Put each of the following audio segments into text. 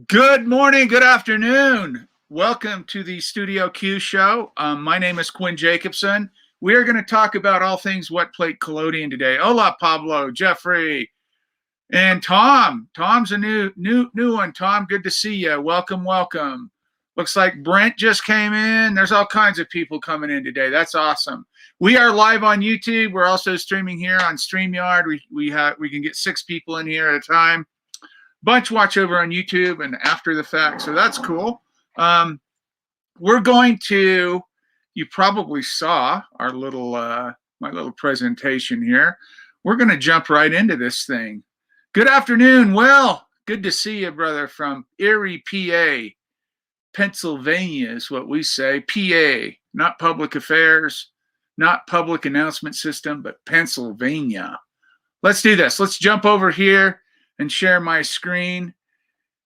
Good morning, good afternoon. Welcome to the Studio Q show. My name is Quinn Jacobson. We are going to talk about all things wet plate collodion today. Hola, Pablo, Jeffrey, and Tom. Tom's a new one. Tom, good to see you. Welcome, welcome. Looks like Brent just came in. There's all kinds of people coming in today. That's awesome. We are live on YouTube. We're also streaming here on StreamYard. We can get 6 people in here at a time. Bunch watch over on YouTube and after the fact, so that's cool. We're going to, you probably saw our little my little presentation here. We're going to jump right into this thing. Good afternoon. Well, good to see you, brother, from Erie, PA. Pennsylvania is what we say. PA, not public affairs, not public announcement system, but Pennsylvania. Let's do this. Let's jump over here and share my screen.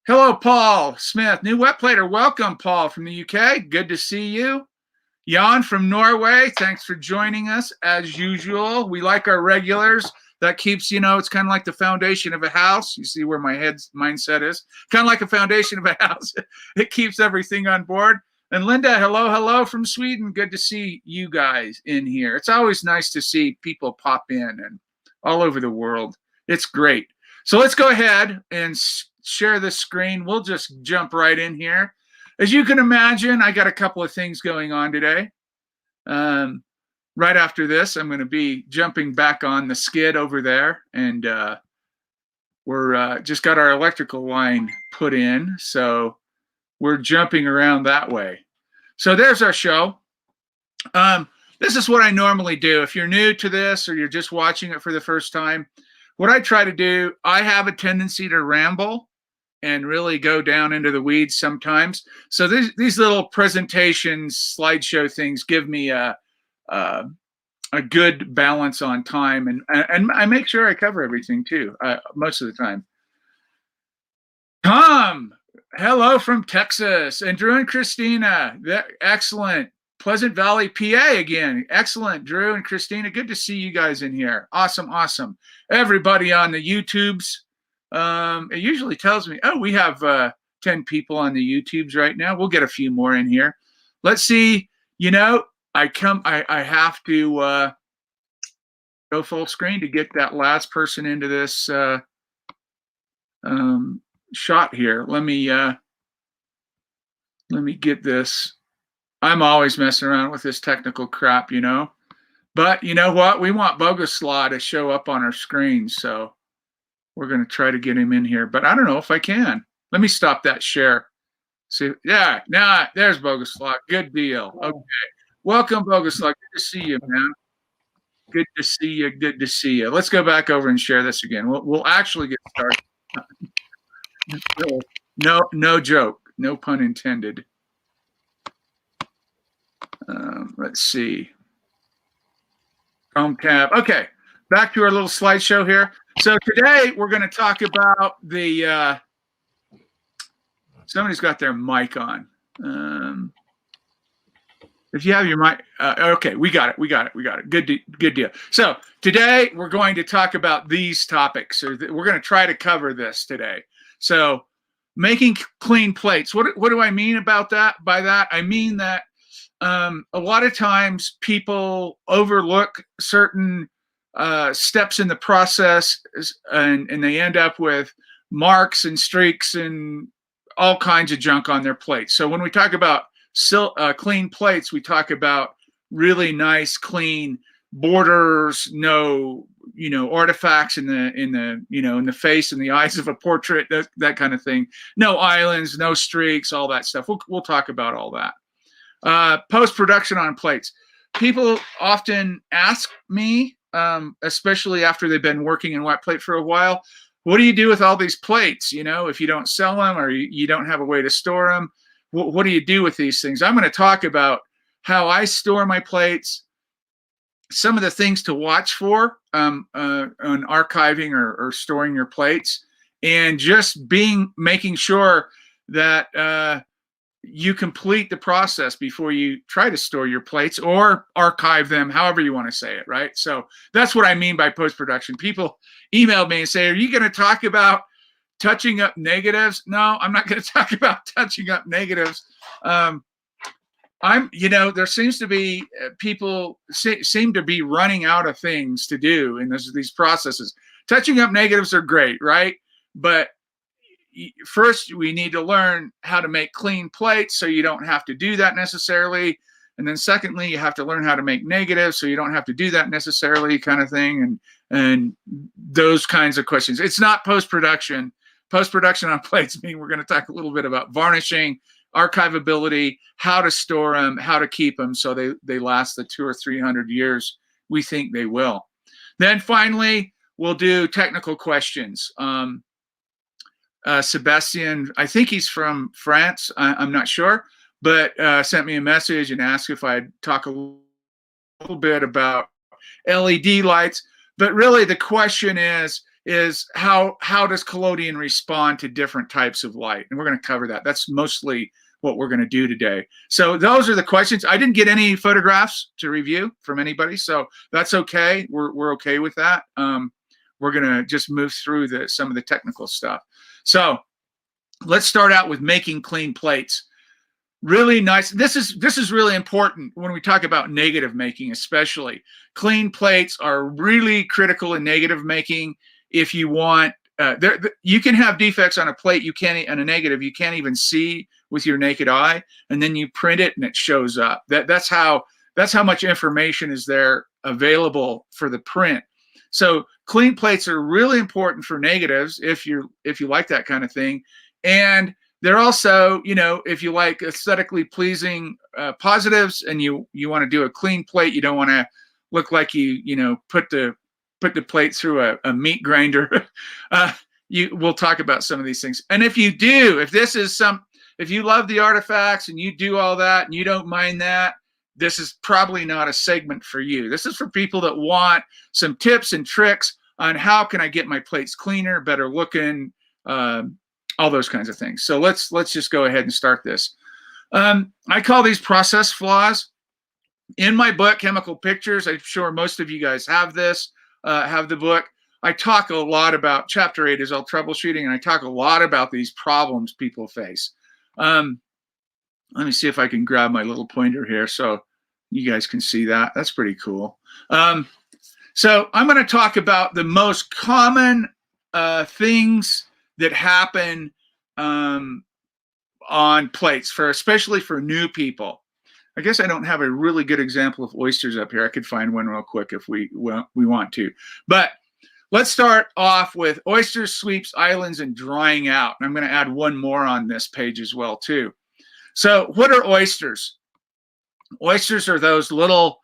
Hello, Paul Smith, new wet plater. Welcome, Paul, from the UK. Good to see you. Jan from Norway, thanks for joining us as usual. We like our regulars. That keeps, it's kind of like the foundation of a house. You see where my mindset is. Kind of like a foundation of a house. It keeps everything on board. And Linda, hello from Sweden. Good to see you guys in here. It's always nice to see people pop in and all over the world. It's great. So let's go ahead and share this screen. We'll just jump right in here. As you can imagine, I got a couple of things going on today. Right after this, I'm going to be jumping back on the skid over there, and we're just got our electrical line put in, so we're jumping around that way. So there's our show. This is what I normally do. If you're new to this or you're just watching it for the first time, what I try to do, I have a tendency to ramble and really go down into the weeds sometimes. So these little presentations, slideshow things give me a good balance on time, and I make sure I cover everything too, most of the time. Tom, hello from Texas, and Drew and Christina, excellent. Pleasant Valley, PA again. Excellent, Drew and Christina. Good to see you guys in here. Awesome, awesome. Everybody on the YouTubes. It usually tells me, oh, we have 10 people on the YouTubes right now. We'll get a few more in here. Let's see. I have to go full screen to get that last person into this shot here. Let me get this. I'm always messing around with this technical crap, But you know what? We want Boguslaw to show up on our screen, so we're going to try to get him in here. But I don't know if I can. Let me stop that share. See, yeah, now there's Boguslaw. Good deal. Okay. Welcome, Boguslaw. Good to see you, man. Good to see you. Good to see you. Let's go back over and share this again. We'll actually get started. No joke. No pun intended. Let's see. Home tab. Okay, back to our little slideshow here. So today we're going to talk about the. Somebody's got their mic on. If you have your mic, okay, we got it. Good deal. So today we're going to talk about these topics, or we're going to try to cover this today. So making clean plates. What do I mean about that? By that, I mean that. A lot of times people overlook certain steps in the process, and they end up with marks and streaks and all kinds of junk on their plates. So when we talk about clean plates, we talk about really nice, clean borders, no, artifacts in the face and the eyes of a portrait, that kind of thing. No islands, no streaks, all that stuff. We'll talk about all that. Post-production on plates. People often ask me, especially after they've been working in wet plate for a while, what do you do with all these plates? If you don't sell them or you don't have a way to store them, what do you do with these things? I'm going to talk about how I store my plates, some of the things to watch for on archiving or storing your plates, and just making sure that you complete the process before you try to store your plates or archive them, however you want to say it, right? So that's what I mean by post-production. People emailed me and say, are you going to talk about touching up negatives. No, I'm not going to talk about touching up negatives. There seems to be people seem to be running out of things to do in these processes. Touching up negatives are great, right? But first, we need to learn how to make clean plates so you don't have to do that necessarily. And then secondly, you have to learn how to make negatives so you don't have to do that necessarily, kind of thing. And those kinds of questions. It's not post-production. Post-production on plates mean we're going to talk a little bit about varnishing, archivability, how to store them, how to keep them so they last the 200 or 300 years we think they will. Then finally, we'll do technical questions. Sebastian, I think he's from France, I'm not sure, but sent me a message and asked if I'd talk a little bit about LED lights. But really the question is how does collodion respond to different types of light? And we're going to cover that. That's mostly what we're going to do today. So those are the questions. I didn't get any photographs to review from anybody, so that's okay. We're okay with that. We're going to just move through some of the technical stuff. So let's start out with making clean plates. Really nice. This is really important when we talk about negative making, especially. Clean plates are really critical in negative making. If you want, you can have defects on a plate on a negative you can't even see with your naked eye, and then you print it and it shows up. That's how much information is there available for the print. So clean plates are really important for negatives if you like that kind of thing, and they're also, if you like aesthetically pleasing positives and you want to do a clean plate, you don't want to look like you put the plate through a meat grinder. We'll talk about some of these things. And if you love the artifacts and you do all that and you don't mind that, this is probably not a segment for you. This is for people that want some tips and tricks on how can I get my plates cleaner, better looking, all those kinds of things. So let's just go ahead and start this. I call these process flaws. In my book, Chemical Pictures, I'm sure most of you guys have this, have the book. I talk a lot about, chapter 8 is all troubleshooting, and I talk a lot about these problems people face. Let me see if I can grab my little pointer here so you guys can see that. That's pretty cool. So I'm going to talk about the most common things that happen on plates, especially for new people. I guess I don't have a really good example of oysters up here. I could find one real quick if we want to. But let's start off with oysters, sweeps, islands, and drying out. And I'm going to add one more on this page as well, too. So what are oysters? Oysters are those little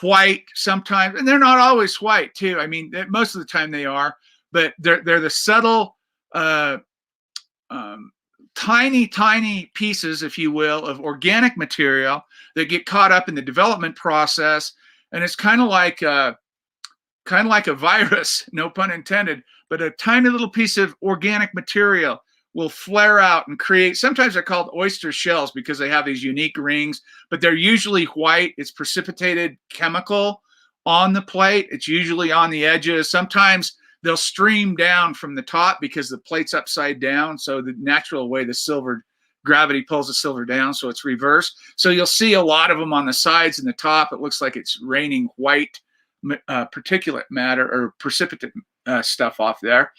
white sometimes, and they're not always white, too. I mean, most of the time they are, but they're the subtle, tiny pieces, if you will, of organic material that get caught up in the development process. And it's kind of like a virus, no pun intended, but a tiny little piece of organic material will flare out and create, sometimes they're called oyster shells because they have these unique rings, but they're usually white. It's precipitated chemical on the plate. It's usually on the edges. Sometimes they'll stream down from the top because the plate's upside down. So the natural way gravity pulls the silver down, so it's reversed. So you'll see a lot of them on the sides and the top. It looks like it's raining white particulate matter or precipitate stuff off there.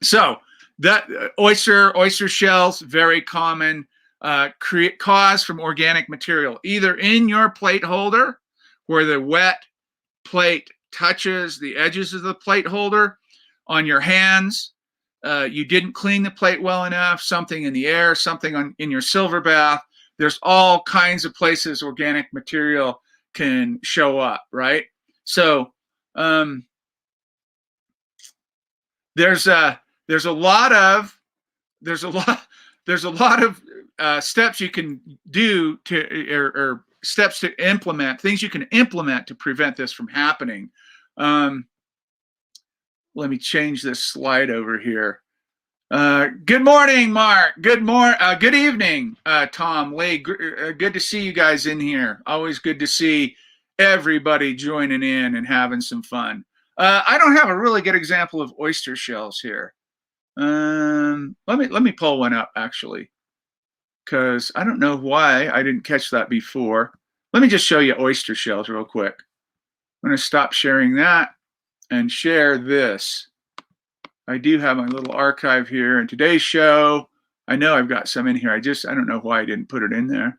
So that oyster shells, very common, cause from organic material, either in your plate holder where the wet plate touches the edges of the plate holder, on your hands, you didn't clean the plate well enough, something in the air, something in your silver bath. There's all kinds of places organic material can show up, right? So there's a lot of steps you can do or steps to implement, things you can implement to prevent this from happening. Let me change this slide over here. Good morning, Mark. Good evening, Tom, Lee. Good to see you guys in here. Always good to see everybody joining in and having some fun. I don't have a really good example of oyster shells here. Let me pull one up actually, because I don't know why I didn't catch that before. Let me just show you oyster shells real quick. I'm going to stop sharing that and share this. I do have my little archive here in today's show. I know I've got some in here. I don't know why I didn't put it in there.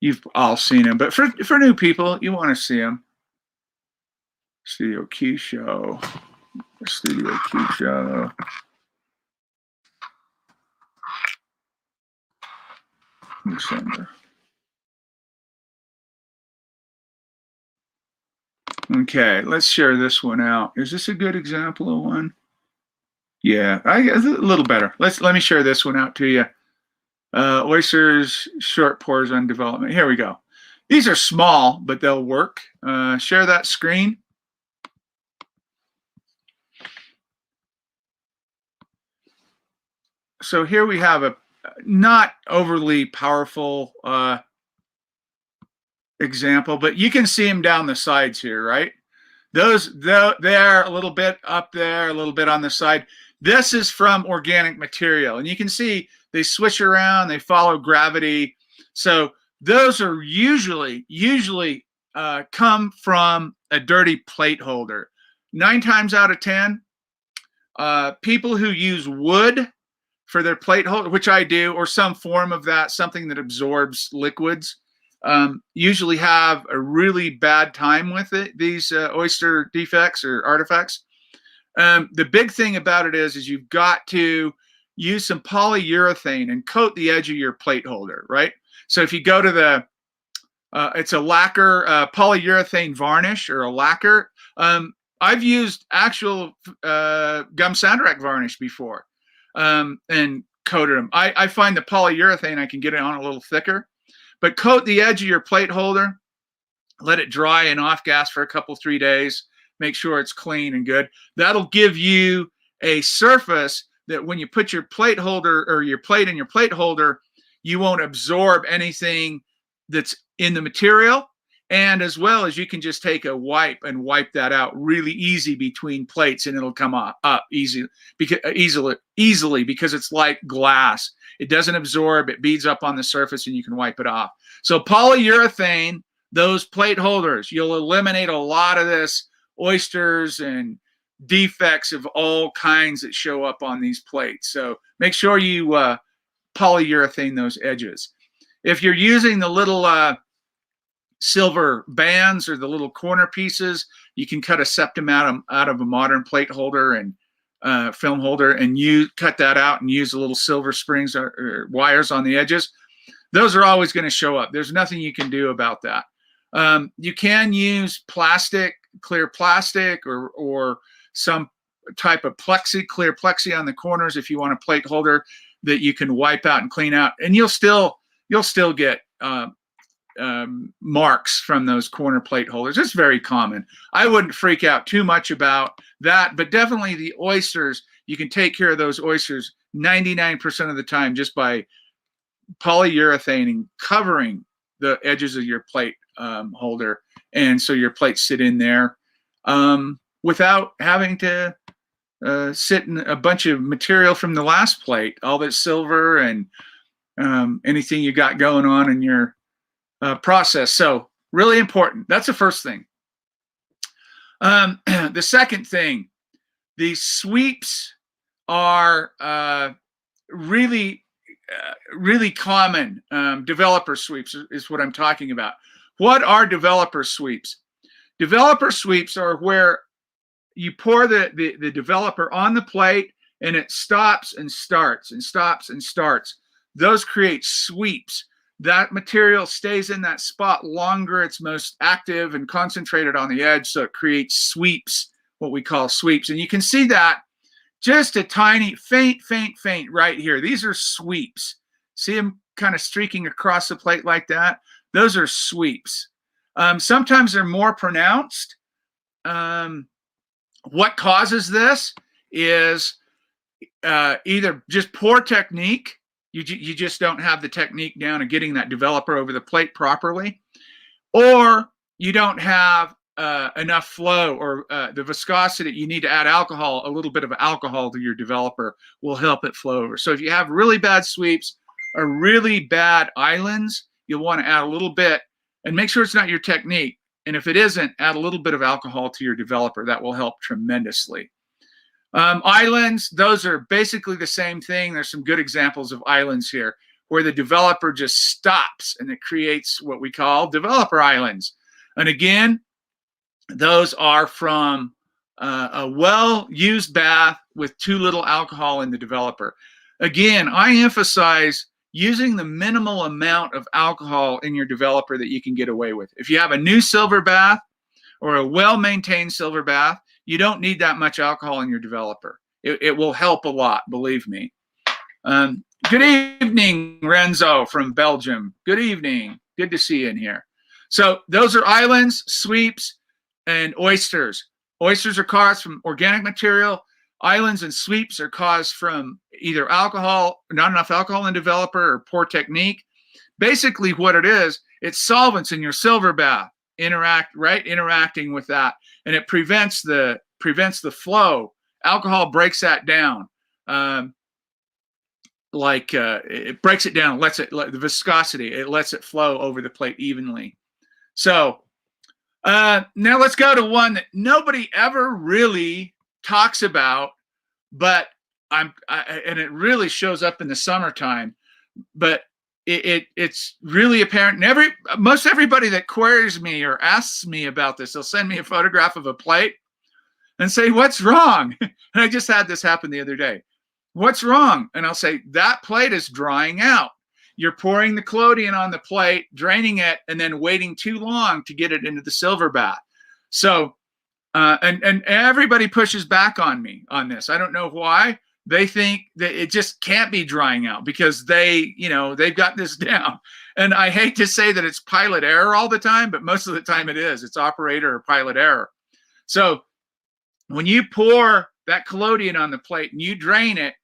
You've all seen them, but for new people, you want to see them. Studio Q show. Studio Q show. December. Okay, let's share this one out. Is this a good example of one? Yeah, a little better. Let me share this one out to you. Oysters, short pores on development. Here we go. These are small, but they'll work. Share that screen. So here we have a not overly powerful example, but you can see them down the sides here, right? They're a little bit up there, a little bit on the side. This is from organic material, and you can see they switch around, they follow gravity. So those are usually come from a dirty plate holder. 9 times out of 10, people who use wood for their plate holder, which I do, or some form of that, something that absorbs liquids, usually have a really bad time with it, these oyster defects or artifacts. The big thing about it is you've got to use some polyurethane and coat the edge of your plate holder, right? So if you go to the, it's a lacquer, polyurethane varnish or a lacquer. I've used actual gum sanderac varnish before and coated them. I find the polyurethane, I can get it on a little thicker, but coat the edge of your plate holder, let it dry and off gas for a couple, 3 days. Make sure it's clean and good. That'll give you a surface that when you put your plate holder or your plate in your plate holder, you won't absorb anything that's in the material. And as well as you can just take a wipe and wipe that out really easy between plates, and it'll come up easily because it's like glass. It doesn't absorb, it beads up on the surface, and you can wipe it off. So polyurethane, those plate holders, you'll eliminate a lot of this oysters and defects of all kinds that show up on these plates. So make sure you polyurethane those edges. If you're using the little silver bands or the little corner pieces, you can cut a septum out of a modern plate holder and film holder, and you cut that out and use the little silver springs or wires on the edges. Those are always going to show up. There's nothing you can do about that. You can use plastic, clear plastic, or some type of clear plexi on the corners if you want a plate holder that you can wipe out and clean out, and you'll still get marks from those corner plate holders. It's very common. I wouldn't freak out too much about that, but definitely the oysters, you can take care of those oysters 99% of the time just by polyurethane covering the edges of your plate holder, and so your plates sit in there without having to sit in a bunch of material from the last plate, all that silver and anything you got going on in your process. So really important. That's the first thing. The second thing, these sweeps are really common. Developer sweeps is what I'm talking about. What are developer sweeps? Developer sweeps are where you pour the developer on the plate, and it stops and starts and stops and starts. Those create sweeps. That material stays in that spot longer. It's most active and concentrated on the edge, so it creates sweeps, what we call sweeps. And you can see that just a tiny, faint right here. These are sweeps. See them kind of streaking across the plate like that? Those are sweeps. Sometimes they're more pronounced. What causes this is either just poor technique. You just don't have the technique down of getting that developer over the plate properly, or you don't have enough flow or the viscosity, you need to add alcohol. A little bit of alcohol to your developer will help it flow over. So if you have really bad sweeps or really bad islands, you'll want to add a little bit and make sure it's not your technique. And if it isn't, add a little bit of alcohol to your developer. That will help tremendously. Islands, those are basically the same thing. There's some good examples of islands here where the developer just stops and it creates what we call developer islands. And again, those are from a well-used bath with too little alcohol in the developer. Again, I emphasize using the minimal amount of alcohol in your developer that you can get away with. If you have a new silver bath or a well-maintained silver bath, you don't need that much alcohol in your developer. It will help a lot, believe me. Good evening, Renzo from Belgium. Good evening. Good to see you in here. So those are islands, sweeps, and oysters. Oysters are caused from organic material. Islands and sweeps are caused from either alcohol, not enough alcohol in developer, or poor technique. Basically what it is, it's solvents in your silver bath interacting with that, and it prevents the flow. Alcohol breaks that down. It breaks it down, the viscosity, it lets it flow over the plate evenly. So now let's go to one that nobody ever really talks about, but and it really shows up in the summertime, but it's really apparent. And most everybody that queries me or asks me about this, they'll send me a photograph of a plate and say, "What's wrong?" And I just had this happen the other day. "What's wrong?" And I'll say, "That plate is drying out. You're pouring the collodion on the plate, draining it, and then waiting too long to get it into the silver bath." So, and everybody pushes back on me on this. I don't know why. They think that it just can't be drying out because they've got this down. And I hate to say that it's pilot error all the time, but most of the time it is. It's operator or pilot error. So when you pour that collodion on the plate and you drain it,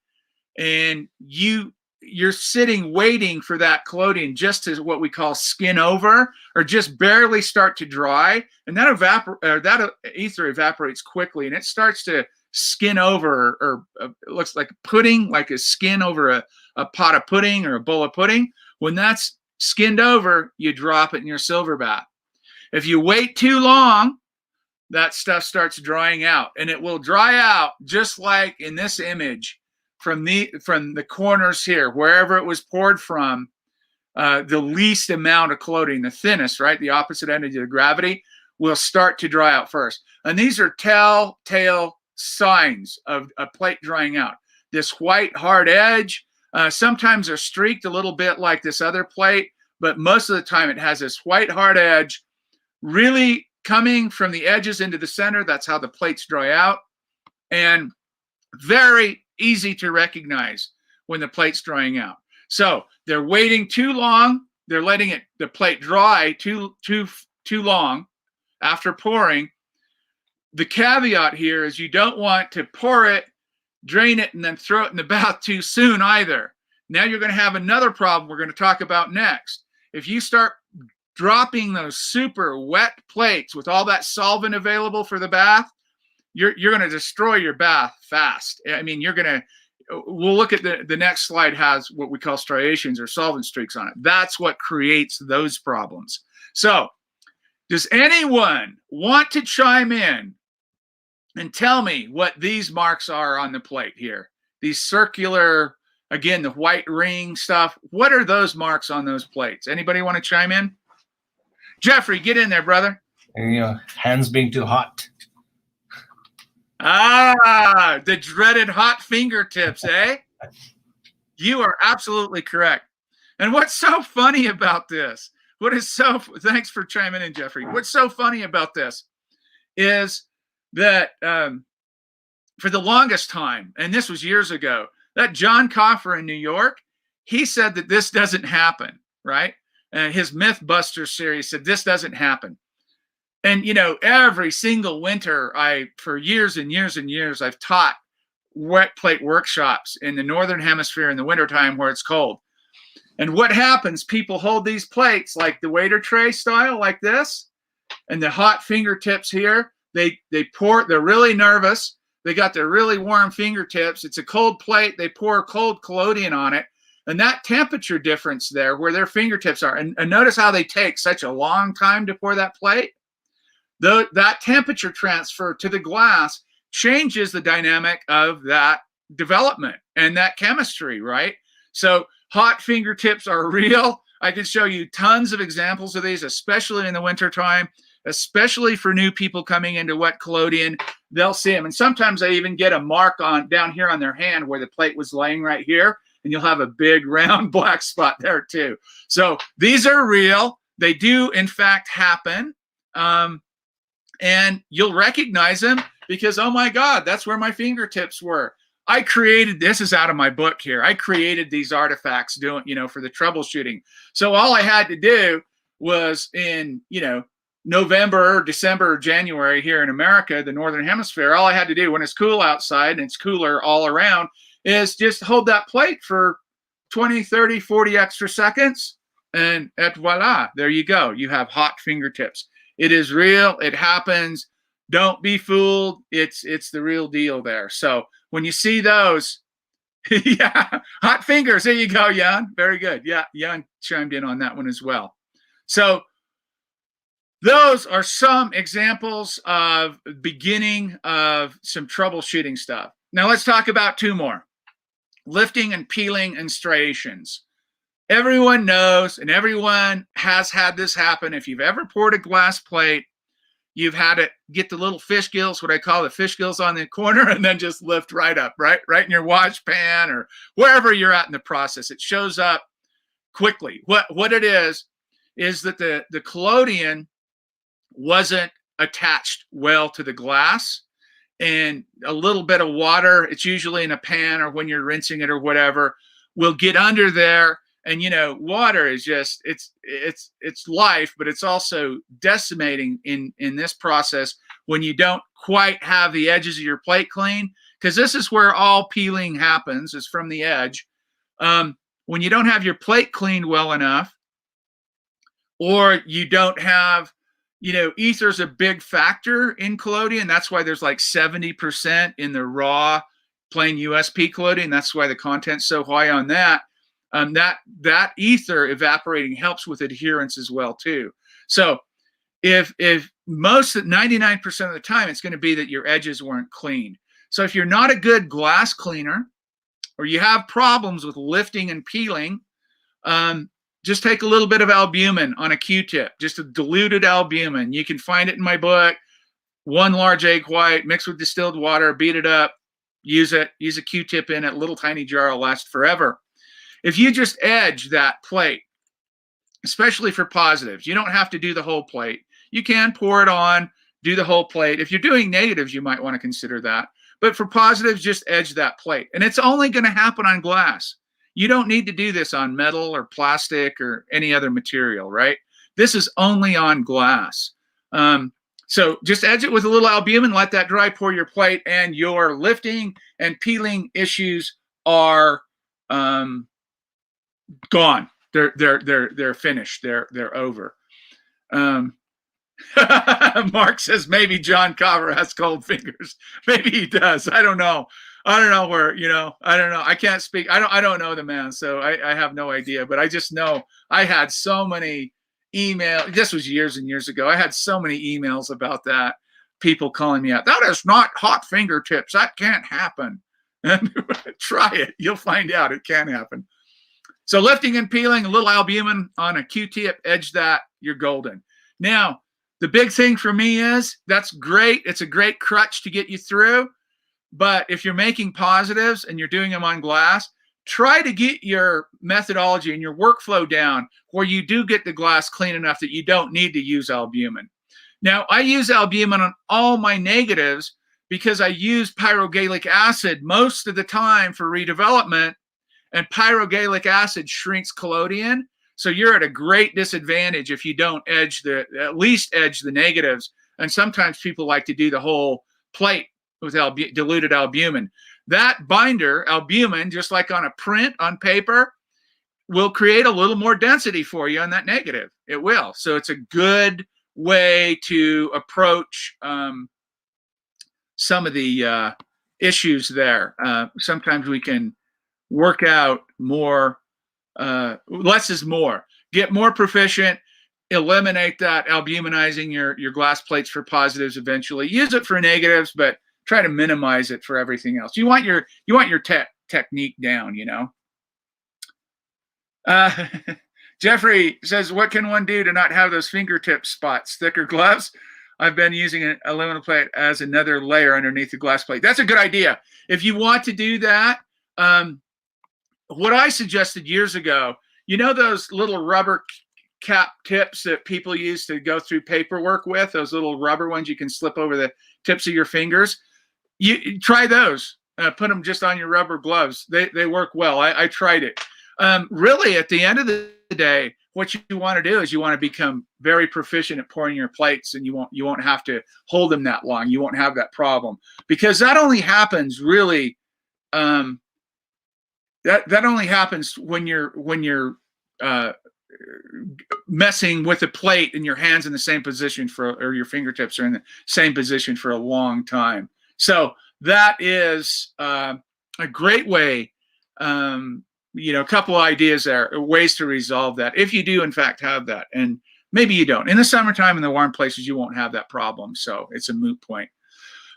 and you're sitting waiting for that collodion just to what we call skin over or just barely start to dry, and that ether evaporates quickly and it starts to skin over, or it looks like pudding, like a skin over a pot of pudding or a bowl of pudding. When that's skinned over, you drop it in your silver bath. If you wait too long, that stuff starts drying out, and it will dry out just like in this image from the corners here, wherever it was poured from, the least amount of collodion, the thinnest, right, the opposite end of the gravity, will start to dry out first. And these are telltale signs of a plate drying out. This white hard edge, sometimes they're streaked a little bit like this other plate, but most of the time it has this white hard edge really coming from the edges into the center. That's how the plates dry out, and very easy to recognize when the plate's drying out. So they're waiting too long. They're letting the plate dry too long after pouring. The caveat here is you don't want to pour it, drain it, and then throw it in the bath too soon either. Now you're going to have another problem we're going to talk about next. If you start dropping those super wet plates with all that solvent available for the bath, you're going to destroy your bath fast. I mean, we'll look at the next slide, has what we call striations or solvent streaks on it. That's what creates those problems. So does anyone want to chime in and tell me what these marks are on the plate here? These circular, again, the white ring stuff. What are those marks on those plates? Anybody want to chime in? Jeffrey, get in there, brother. Hands being too hot. Ah, the dreaded hot fingertips, eh? You are absolutely correct. And what's so funny about this? Thanks for chiming in, Jeffrey. What's so funny about this is that for the longest time, and this was years ago, that John Coffer in New York, he said that this doesn't happen, right? And his Mythbusters series said this doesn't happen. And, every single winter, for years and years and years, I've taught wet plate workshops in the Northern Hemisphere in the wintertime where it's cold. And what happens, people hold these plates like the waiter tray style, like this, and the hot fingertips here, they pour, they're really nervous. They got their really warm fingertips. It's a cold plate. They pour cold collodion on it. And that temperature difference there where their fingertips are, and notice how they take such a long time to pour that plate. That temperature transfer to the glass changes the dynamic of that development and that chemistry, right? So hot fingertips are real. I can show you tons of examples of these, especially in the wintertime, especially for new people coming into wet collodion. They'll see them. And sometimes I even get a mark on down here on their hand where the plate was laying right here, and you'll have a big round black spot there too. So these are real. They do in fact happen. And you'll recognize them because, oh my God, that's where my fingertips were. I created, this is out of my book here. I created these artifacts doing, for the troubleshooting. So all I had to do was in, November, December, January here in America, the Northern Hemisphere, all I had to do when it's cool outside and it's cooler all around is just hold that plate for 20, 30, 40 extra seconds. And voila, there you go. You have hot fingertips. It is real. It happens. Don't be fooled. It's the real deal there. So when you see those, yeah, hot fingers. There you go, Jan. Very good. Yeah, Jan chimed in on that one as well. So those are some examples of beginning of some troubleshooting stuff. Now let's talk about two more. Lifting and peeling and striations. Everyone knows and everyone has had this happen. If you've ever poured a glass plate, you've had to get the little fish gills, what I call the fish gills on the corner, and then just lift right up, right in your wash pan or wherever you're at in the process. It shows up quickly. What it is that the collodion wasn't attached well to the glass, and a little bit of water, it's usually in a pan or when you're rinsing it or whatever, will get under there. And, water is just, it's life, but it's also decimating in this process when you don't quite have the edges of your plate clean, because this is where all peeling happens, is from the edge. When you don't have your plate cleaned well enough, or you don't have, ether's a big factor in collodion. That's why there's like 70% in the raw plain USP collodion. That's why the content's so high on that. That ether evaporating helps with adherence as well too. So if most 99% of the time, it's going to be that your edges weren't cleaned. So if you're not a good glass cleaner, or you have problems with lifting and peeling, just take a little bit of albumin on a Q-tip, just a diluted albumin. You can find it in my book. 1 large egg white mixed with distilled water, beat it up, use it, use a Q-tip in it, little tiny jar will last forever. If you just edge that plate, especially for positives, you don't have to do the whole plate. You can pour it on, do the whole plate. If you're doing negatives, you might want to consider that. But for positives, just edge that plate. And it's only going to happen on glass. You don't need to do this on metal or plastic or any other material, right? This is only on glass. So just edge it with a little albumin, let that dry, pour your plate, and your lifting and peeling issues are gone. They're finished. They're over. Mark says maybe John Carver has cold fingers. Maybe he does. I don't know. I don't know where, I don't know. I can't speak. I don't know the man, so I have no idea. But I just know I had so many emails. This was years and years ago. I had so many emails about that. People calling me out. That is not hot fingertips. That can't happen. And try it. You'll find out it can happen. So lifting and peeling, a little albumin on a Q-tip, edge that, you're golden. Now, the big thing for me is, that's great. It's a great crutch to get you through. But if you're making positives and you're doing them on glass, try to get your methodology and your workflow down where you do get the glass clean enough that you don't need to use albumin. Now, I use albumin on all my negatives because I use pyrogallic acid most of the time for redevelopment, and pyrogallic acid shrinks collodion. So you're at a great disadvantage if you don't at least edge the negatives. And sometimes people like to do the whole plate with diluted albumin. That binder, albumin, just like on a print on paper, will create a little more density for you on that negative. It will. So it's a good way to approach some of the issues there. Sometimes we can work out more, less is more. Get more proficient, eliminate that albuminizing your glass plates for positives eventually. Use it for negatives, but try to minimize it for everything else. You want your technique down, you know. Jeffrey says, what can one do to not have those fingertip spots? Thicker gloves? I've been using an aluminum plate as another layer underneath the glass plate. That's a good idea. If you want to do that, what I suggested years ago, you know those little rubber cap tips that people use to go through paperwork with, those little rubber ones you can slip over the tips of your fingers? You try those. Put them just on your rubber gloves. They work well. I tried it. Really, at the end of the day, what you want to do is you want to become very proficient at pouring your plates, and you won't have to hold them that long. You won't have that problem, because that only happens really. That only happens when you're messing with a plate and your hands in the same position or your fingertips are in the same position for a long time. So that is a great way. A couple of ideas there, ways to resolve that if you do in fact have that, and maybe you don't. In the summertime in the warm places, you won't have that problem, so it's a moot point.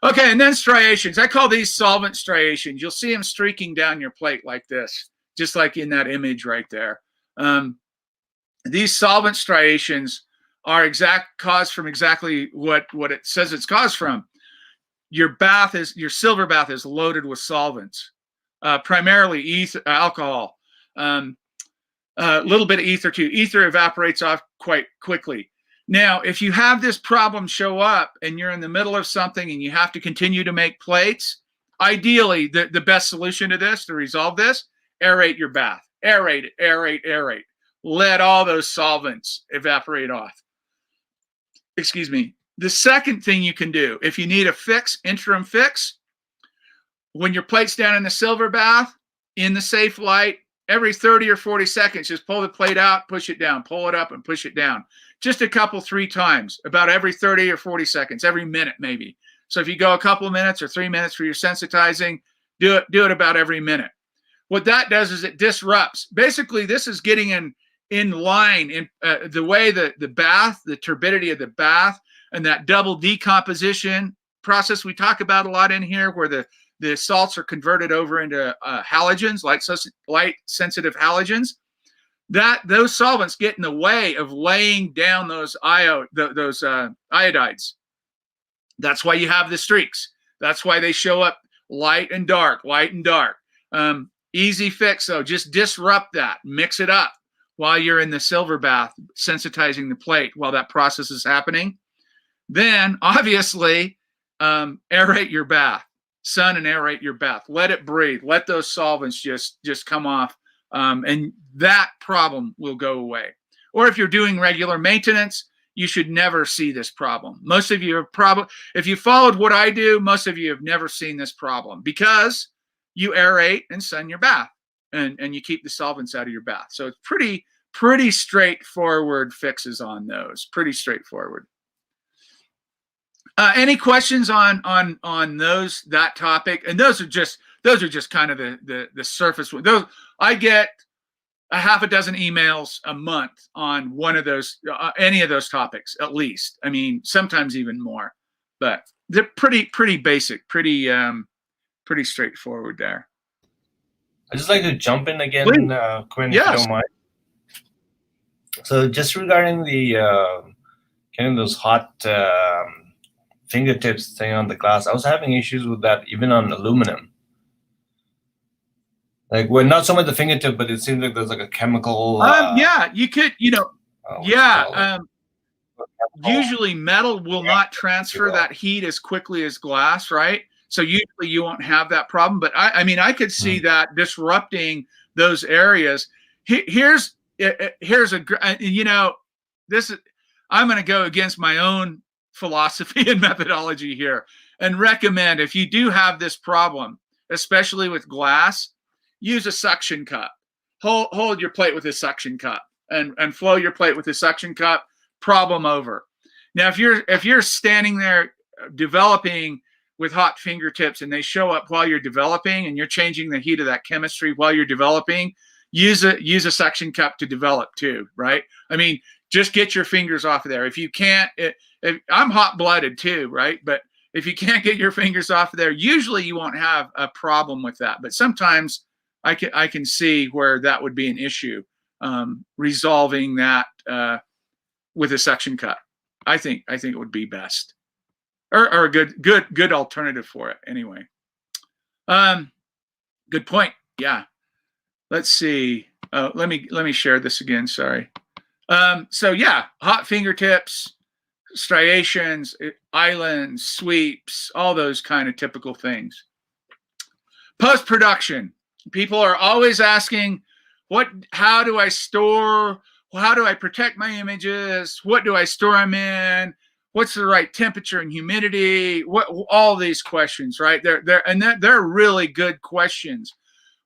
Okay, and then striations. I call these solvent striations. You'll see them streaking down your plate like this, just like in that image right there. These solvent striations are caused from exactly what it says it's caused from. Your silver bath is loaded with solvents, primarily alcohol, a little bit of ether too. Ether evaporates off quite quickly. Now, if you have this problem show up and you're in the middle of something and you have to continue to make plates, ideally, the best solution to this, to resolve this, aerate your bath. Aerate it, aerate. Let all those solvents evaporate off. Excuse me. The second thing you can do, if you need a interim fix, when your plate's down in the silver bath, in the safe light, every 30 or 40 seconds, just pull the plate out, push it down, pull it up and push it down. Just a couple, 3 times, about every 30 or 40 seconds, every minute maybe. So if you go a couple of minutes or 3 minutes for your sensitizing, do it about every minute. What that does is it disrupts. Basically, this is getting in line in the way that the bath, the turbidity of the bath, and that double decomposition process we talk about a lot in here, where the salts are converted over into halogens, light-sensitive halogens. Those solvents get in the way of laying down those iodides. That's why you have the streaks. That's why they show up light and dark. Easy fix, though. Just disrupt that. Mix it up while you're in the silver bath, sensitizing the plate while that process is happening. Then, obviously, aerate your bath. Sun and aerate your bath. Let it breathe. Let those solvents just come off. And that problem will go away. Or if you're doing regular maintenance, you should never see this problem. Most of you are if you followed what I do, most of you have never seen this problem, because you aerate and sun your bath, and you keep the solvents out of your bath. So it's pretty straightforward fixes on those. Pretty straightforward. Any questions on that topic? And those are just kind of the surface one. Those, I get a half a dozen emails a month on one of those, any of those topics, at least. I mean, sometimes even more, but they're pretty basic, pretty straightforward there. I'd just like to jump in again, Quinn, yes. if you don't mind. So just regarding the getting those hot fingertips thing on the glass, I was having issues with that even on aluminum. Like, well, not so much the fingertip, but it seems like there's like a chemical. You could, usually metal will not transfer that heat as quickly as glass, right? So usually you won't have that problem. But I could see that disrupting those areas. Here's I'm going to go against my own philosophy and methodology here, and recommend, if you do have this problem, especially with glass, use a suction cup. Hold your plate with a suction cup and flow your plate with a suction cup. Problem over. Now, if you're standing there developing with hot fingertips and they show up while you're developing and you're changing the heat of that chemistry while you're developing, use a suction cup to develop too, right? I mean, just get your fingers off of there. If you can't, I'm hot-blooded too, right? But if you can't get your fingers off of there, usually you won't have a problem with that. But sometimes I can see where that would be an issue, resolving that with a suction cup. I think it would be best, or a good alternative for it anyway. Good point. Yeah. Let's see. Let me share this again. Sorry. So yeah, hot fingertips, striations, islands, sweeps, all those kind of typical things. Post-production. People are always asking, how do I store? How do I protect my images? What do I store them in? What's the right temperature and humidity? All these questions, right? They're really good questions.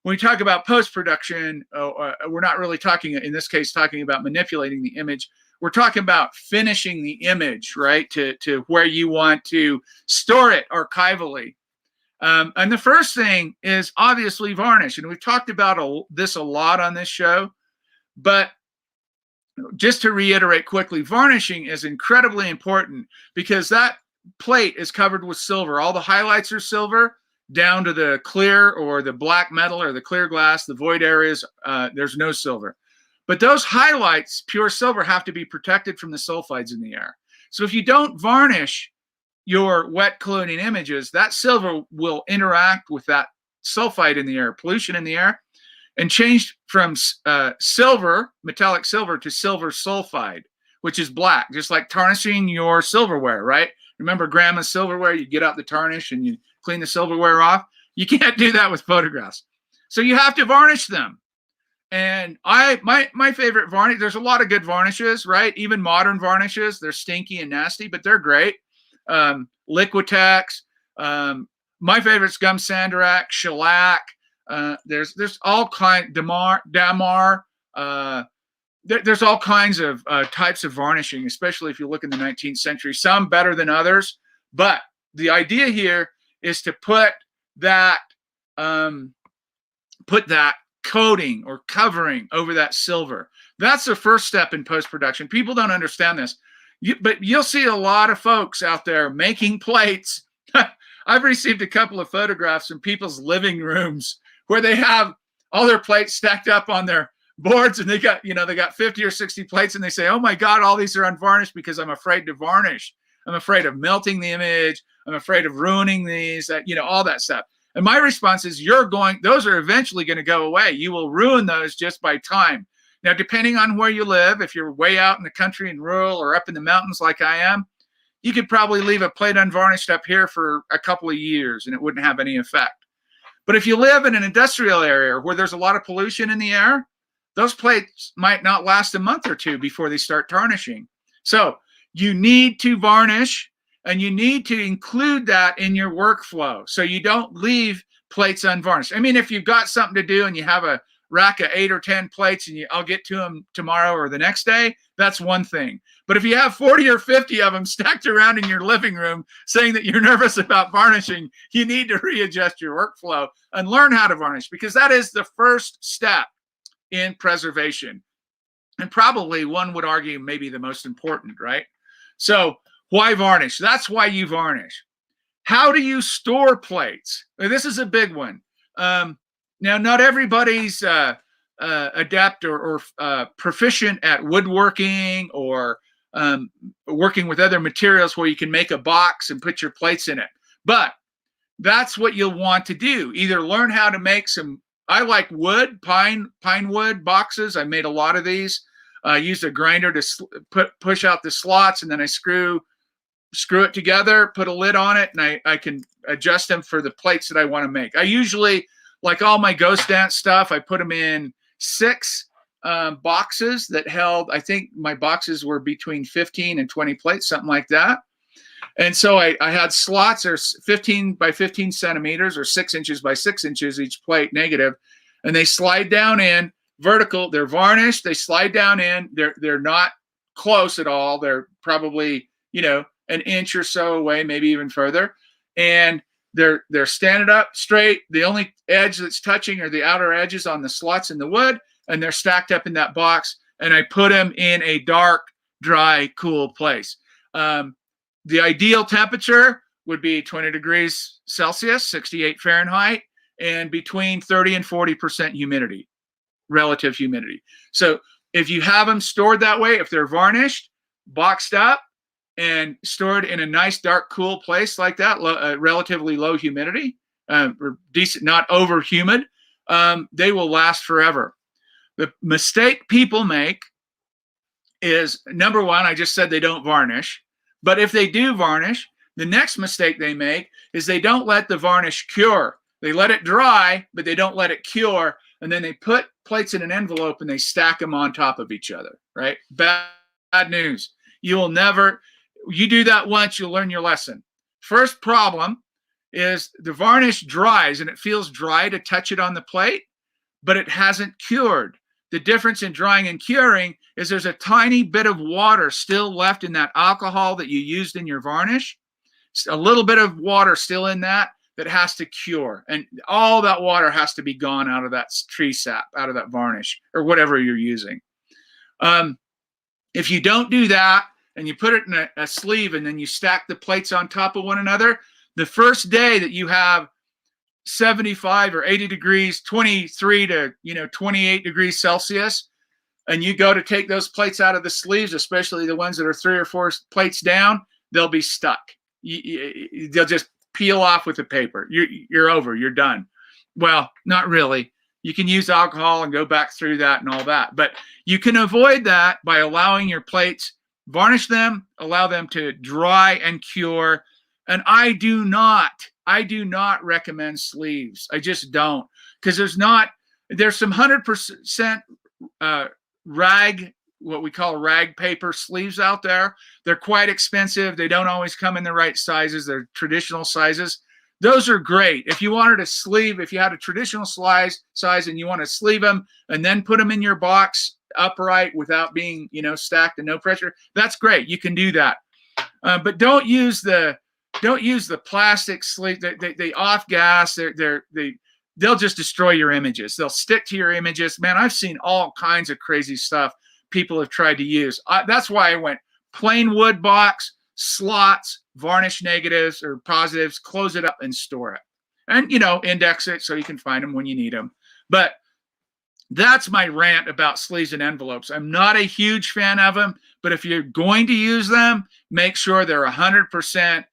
When we talk about post-production, we're not really talking, in this case, talking about manipulating the image. We're talking about finishing the image, right, to where you want to store it archivally. And the first thing is obviously varnish. And we've talked about this a lot on this show. But just to reiterate quickly, varnishing is incredibly important because that plate is covered with silver. All the highlights are silver, down to the clear or the black metal or the clear glass. The void areas, there's no silver. But those highlights, pure silver, have to be protected from the sulfides in the air. So if you don't varnish your wet collodion images, that silver will interact with that sulfide in the air, pollution in the air, and change from silver, metallic silver, to silver sulfide, which is black, just like tarnishing your silverware, right? Remember grandma's silverware? You get out the tarnish and you clean the silverware off. You can't do that with photographs. So you have to varnish them. And my favorite varnish, there's a lot of good varnishes, right? Even modern varnishes, they're stinky and nasty, but they're great. Liquitex, my favorite's gum sanderac, shellac. There's all kinds, Damar. There's all kinds of types of varnishing, especially if you look in the 19th century. Some better than others, but the idea here is to put that coating or covering over that silver. That's the first step in post-production. People don't understand this, but you'll see a lot of folks out there making plates. I've received a couple of photographs from people's living rooms where they have all their plates stacked up on their boards, and they got 50 or 60 plates, and they say, "Oh my God, all these are unvarnished because I'm afraid to varnish. I'm afraid of melting the image. I'm afraid of ruining these, all that stuff." And my response is, those are eventually going to go away. You will ruin those just by time. Now, depending on where you live, if you're way out in the country and rural or up in the mountains like I am, you could probably leave a plate unvarnished up here for a couple of years and it wouldn't have any effect. But if you live in an industrial area where there's a lot of pollution in the air, those plates might not last a month or two before they start tarnishing. So you need to varnish, and you need to include that in your workflow so you don't leave plates unvarnished. I mean, if you've got something to do and you have a rack of 8 or 10 plates and I'll get to them tomorrow or the next day, that's one thing. But if you have 40 or 50 of them stacked around in your living room saying that you're nervous about varnishing, you need to readjust your workflow and learn how to varnish, because that is the first step in preservation. And probably one would argue maybe the most important, right? So why varnish? That's why you varnish. How do you store plates? This is a big one. Now, not everybody's adept or proficient at woodworking or working with other materials where you can make a box and put your plates in it. But that's what you'll want to do. Either learn how to make some, I like wood, pine wood boxes. I made a lot of these. I used a grinder to push out the slots, and then I screw it together, put a lid on it, and I can adjust them for the plates that I want to make. I usually, like all my Ghost Dance stuff, I put them in 6 boxes that held, I think my boxes were between 15 and 20 plates, something like that. And so I had slots that are 15 by 15 centimeters or 6 inches by 6 inches each plate negative, and they slide down in vertical. They're varnished. They slide down in. They're not close at all. They're probably an inch or so away, maybe even further. And they're standing up straight. The only edge that's touching are the outer edges on the slots in the wood, and they're stacked up in that box. And I put them in a dark, dry, cool place. The ideal temperature would be 20 degrees Celsius, 68 Fahrenheit, and between 30 and 40% humidity, relative humidity. So if you have them stored that way, if they're varnished, boxed up, and stored in a nice, dark, cool place like that, relatively low humidity, or decent, not over humid, they will last forever. The mistake people make is, number one, I just said they don't varnish. But if they do varnish, the next mistake they make is they don't let the varnish cure. They let it dry, but they don't let it cure. And then they put plates in an envelope and they stack them on top of each other, right? Bad news. You will never, you do that once, you'll learn your lesson. First problem is the varnish dries and it feels dry to touch it on the plate, but it hasn't cured. The difference in drying and curing is there's a tiny bit of water still left in that alcohol that you used in your varnish. A little bit of water still in that has to cure. And all that water has to be gone out of that tree sap, out of that varnish, or whatever you're using. If you don't do that, and you put it in a sleeve, and then you stack the plates on top of one another, the first day that you have 75 or 80 degrees, 23 to 28 degrees Celsius, and you go to take those plates out of the sleeves, especially the ones that are 3 or 4 plates down, they'll be stuck. They'll just peel off with the paper. You're over. You're done. Well, not really. You can use alcohol and go back through that and all that, but you can avoid that by allowing your plates, varnish them, allow them to dry and cure. And I do not recommend sleeves. I just don't, because there's some 100% rag, what we call rag paper sleeves out there. They're quite expensive. They don't always come in the right sizes. They're traditional sizes. Those are great. If you wanted a sleeve, if you had a traditional size and you want to sleeve them and then put them in your box upright without being, stacked and no pressure, that's great. You can do that. But don't use the plastic sleeve. They off gas. They'll just destroy your images. They'll stick to your images. Man, I've seen all kinds of crazy stuff people have tried to use. That's why I went plain wood box, slots, varnish negatives or positives, close it up and store it. And, index it so you can find them when you need them. But that's my rant about sleeves and envelopes. I'm not a huge fan of them, but if you're going to use them, make sure they're 100%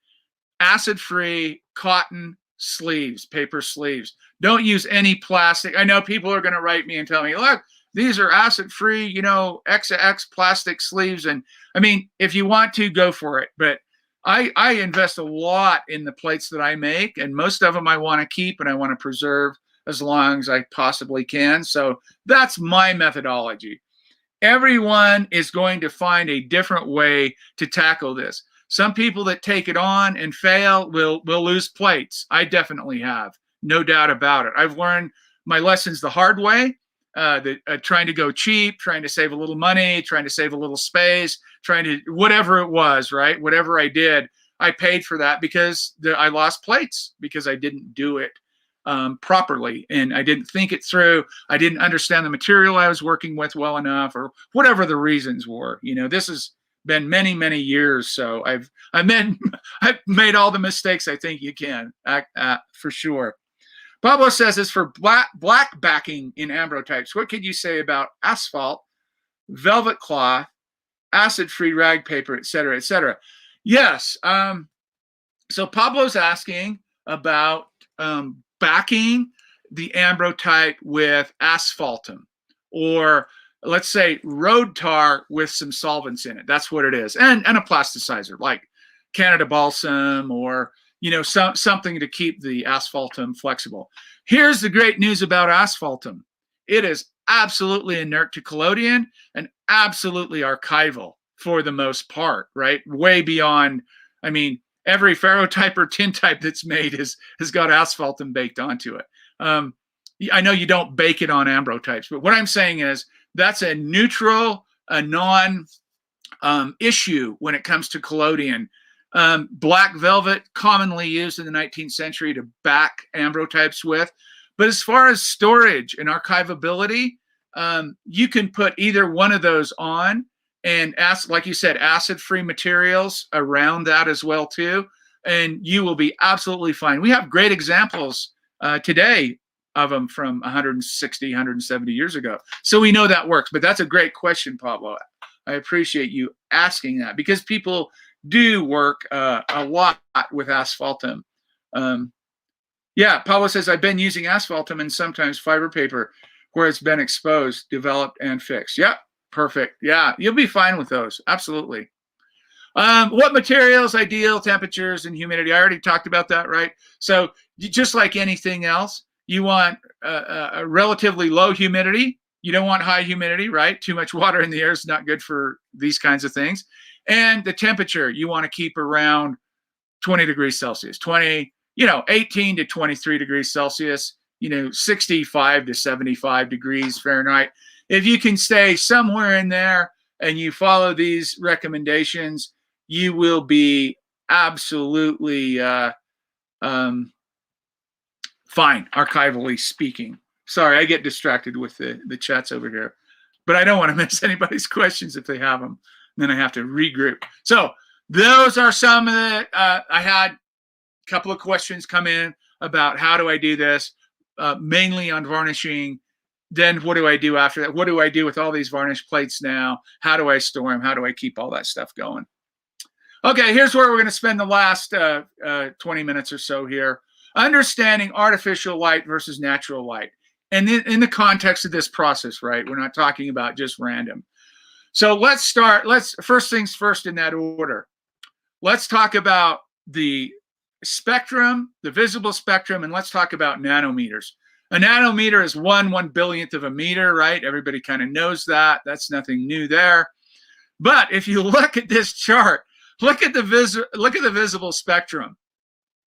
acid-free cotton sleeves, paper sleeves. Don't use any plastic. I know people are going to write me and tell me, look, these are acid-free, XX plastic sleeves. And I mean, if you want to, go for it. But I invest a lot in the plates that I make, and most of them I want to keep and I want to preserve as long as I possibly can. So that's my methodology. Everyone is going to find a different way to tackle this. Some people that take it on and fail will lose plates. I definitely have, no doubt about it. I've learned my lessons the hard way, trying to go cheap, trying to save a little money, trying to save a little space, trying to, whatever it was, right? Whatever I did, I paid for that because I lost plates because I didn't do it properly, and I didn't think it through. I didn't understand the material I was working with well enough, or whatever the reasons were. This has been many, many years, so I've made all the mistakes I think you can, for sure. Pablo says, as for black backing in Ambrotypes, what could you say about asphalt, velvet cloth, acid-free rag paper, et cetera, et cetera? Yes. So Pablo's asking about backing the Ambrotype with asphaltum, or let's say road tar with some solvents in it. That's what it is. And a plasticizer like Canada Balsam, or something to keep the asphaltum flexible. Here's the great news about asphaltum. It is absolutely inert to collodion and absolutely archival for the most part, right? Way beyond, I mean, every ferrotype or tintype that's made has got asphaltum baked onto it. I know you don't bake it on Ambrotypes, but what I'm saying is that's a neutral, a non issue when it comes to collodion. Black velvet, commonly used in the 19th century to back ambrotypes with. But as far as storage and archivability, you can put either one of those on, and like you said, acid-free materials around that as well too, and you will be absolutely fine. We have great examples today of them from 160, 170 years ago. So we know that works. But that's a great question, Pablo. I appreciate you asking that, because people do work a lot with asphaltum. Yeah, Pablo says, I've been using asphaltum and sometimes fiber paper where it's been exposed, developed, and fixed. Yeah, perfect. Yeah, you'll be fine with those. Absolutely. What materials, ideal temperatures, and humidity? I already talked about that, right? So just like anything else, you want a relatively low humidity. You don't want high humidity, right? Too much water in the air is not good for these kinds of things. And the temperature, you want to keep around 20 degrees Celsius, 18 to 23 degrees Celsius, 65 to 75 degrees Fahrenheit. If you can stay somewhere in there and you follow these recommendations, you will be absolutely fine, archivally speaking. Sorry, I get distracted with the chats over here, but I don't want to miss anybody's questions if they have them. Then I have to regroup. So those are some of the, I had a couple of questions come in about how do I do this, mainly on varnishing. Then what do I do after that? What do I do with all these varnish plates now? How do I store them? How do I keep all that stuff going? Okay, here's where we're going to spend the last 20 minutes or so here. Understanding artificial light versus natural light. And in the context of this process, right? We're not talking about just random. So let's start, first things first in that order. Let's talk about the spectrum, the visible spectrum, and let's talk about nanometers. A nanometer is 1/1,000,000th of a meter, right? Everybody kind of knows that. That's nothing new there. But if you look at this chart, look at the visible spectrum.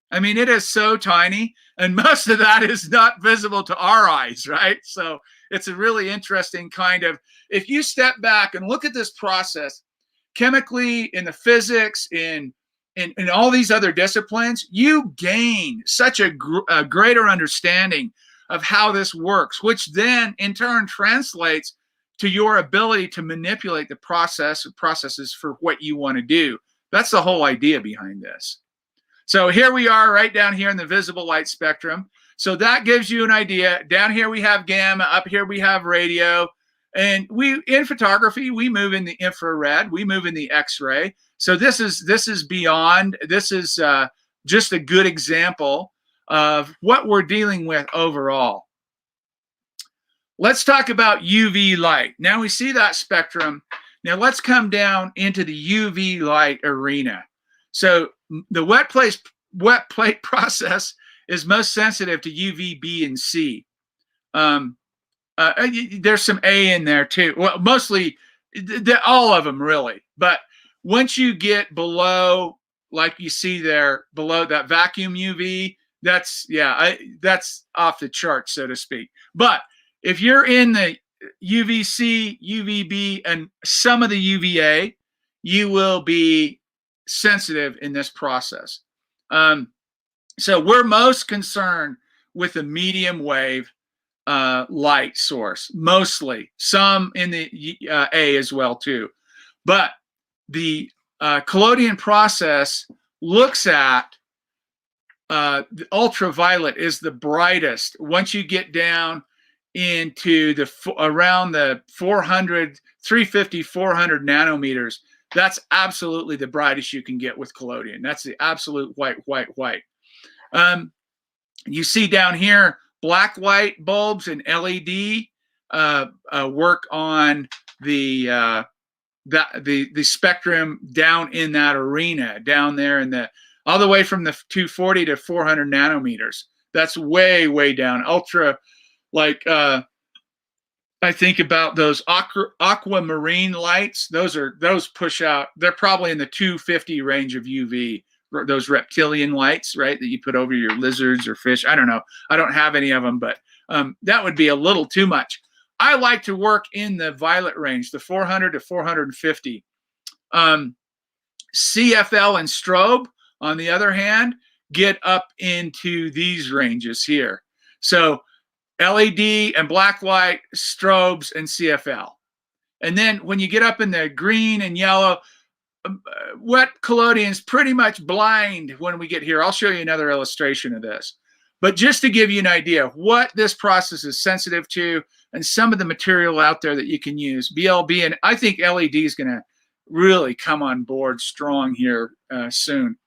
I mean, it is so tiny, and most of that is not visible to our eyes, right? So it's a really interesting kind of, if you step back and look at this process chemically, in the physics, in all these other disciplines, you gain such a greater understanding of how this works, which then in turn translates to your ability to manipulate the processes for what you want to do. That's the whole idea behind this. So here we are right down here in the visible light spectrum. So that gives you an idea. Down here we have gamma, up here we have radio. And in photography, we move in the infrared, we move in the X-ray. So this is beyond, this is just a good example of what we're dealing with overall. Let's talk about UV light. Now we see that spectrum. Now let's come down into the UV light arena. So the wet plate process is most sensitive to UVB and C. There's some A in there too. Well, mostly all of them really. But once you get below, like you see there, below that vacuum UV, that's off the chart, so to speak. But if you're in the UVC, UVB, and some of the UVA, you will be sensitive in this process. So we're most concerned with the medium wave light source, mostly. Some in the A as well too. But the collodion process looks at the ultraviolet is the brightest. Once you get down into around the 350, 400 nanometers, that's absolutely the brightest you can get with collodion. That's the absolute white. You see down here, black light bulbs and LED work on the spectrum down in that arena, down there in the, all the way from the 240 to 400 nanometers. That's way down. Ultra, like I think about those aquamarine lights. Those push out. They're probably in the 250 range of UV. Those reptilian lights, right, that you put over your lizards or fish. I don't know. I don't have any of them, but that would be a little too much. I like to work in the violet range, the 400 to 450. CFL and strobe, on the other hand, get up into these ranges here. So LED and black light, strobes, and CFL. And then when you get up in the green and yellow, wet collodions pretty much blind when we get here. I'll show you another illustration of this. But just to give you an idea of what this process is sensitive to and some of the material out there that you can use, BLB, and I think LED is going to really come on board strong here soon.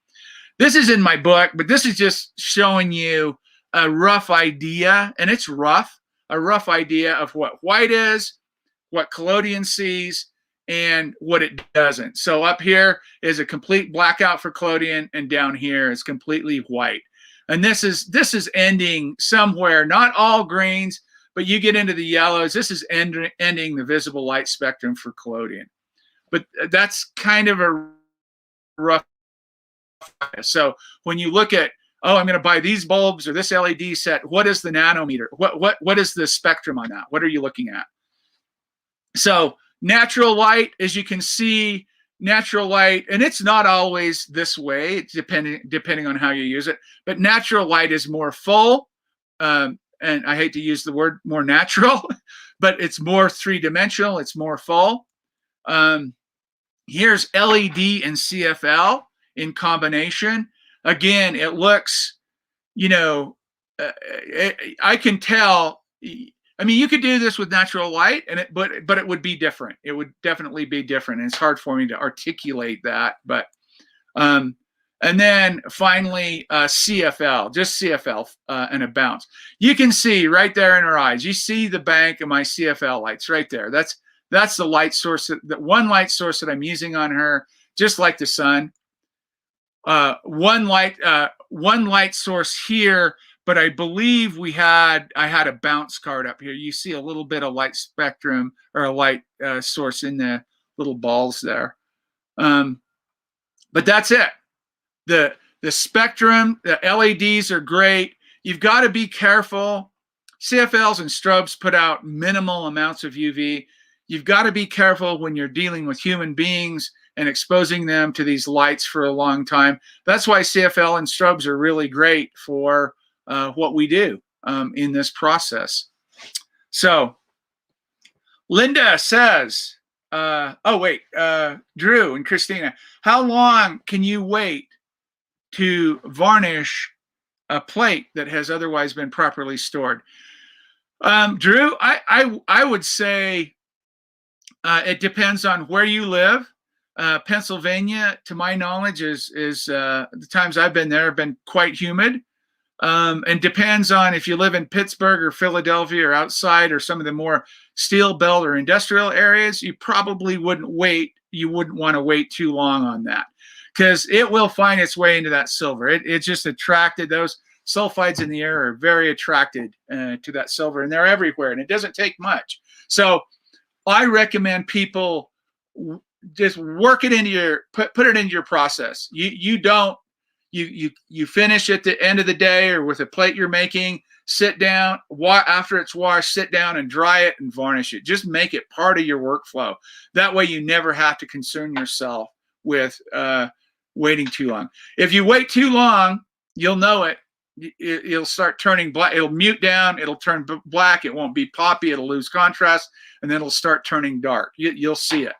This is in my book, but this is just showing you a rough idea, and it's rough, a rough idea of what white is, what collodion sees, and what it doesn't. So up here is a complete blackout for collodion, and down here is completely white. And this is ending somewhere, not all greens, but you get into the yellows. This is ending the visible light spectrum for collodion. But that's kind of a rough. So when you look at, oh, I'm going to buy these bulbs or this LED set, what is the nanometer? What is the spectrum on that? What are you looking at? So natural light, as you can see, natural light, and it's not always this way, it's depending on how you use it, but natural light is more full, and I hate to use the word more natural, but it's more three-dimensional, it's more full. Here's LED and CFL in combination. Again, it looks, you know, I can tell. I mean, you could do this with natural light, and but it would be different. It would definitely be different, and it's hard for me to articulate that. But and then finally, CFL, just CFL and a bounce. You can see right there in her eyes. You see the bank of my CFL lights right there. That's the light source, that one light source that I'm using on her, just like the sun. One light source here, but I believe I had a bounce card up here. You see a little bit of light spectrum or a light source in the little balls there. But that's it. The spectrum, the LEDs are great. You've got to be careful. CFLs and strobes put out minimal amounts of UV. You've got to be careful when you're dealing with human beings and exposing them to these lights for a long time. That's why CFL and strobes are really great for what we do in this process. So Linda says, Drew and Christina, how long can you wait to varnish a plate that has otherwise been properly stored? Drew, I would say it depends on where you live. Pennsylvania, to my knowledge, is the times I've been there have been quite humid. And depends on if you live in Pittsburgh or Philadelphia or outside or some of the more steel belt or industrial areas, you probably wouldn't wait. You wouldn't want to wait too long on that, because it will find its way into that silver. It's just attracted. Those sulfides in the air are very attracted to that silver, and they're everywhere, and it doesn't take much. So I recommend people just work it into your, put it into your process. You finish at the end of the day or with a plate you're making, sit down, after it's washed, sit down and dry it and varnish it. Just make it part of your workflow. That way you never have to concern yourself with waiting too long. If you wait too long, you'll know it. It'll start turning black. It'll mute down. It'll turn black. It won't be poppy. It'll lose contrast, and then it'll start turning dark. You'll see it.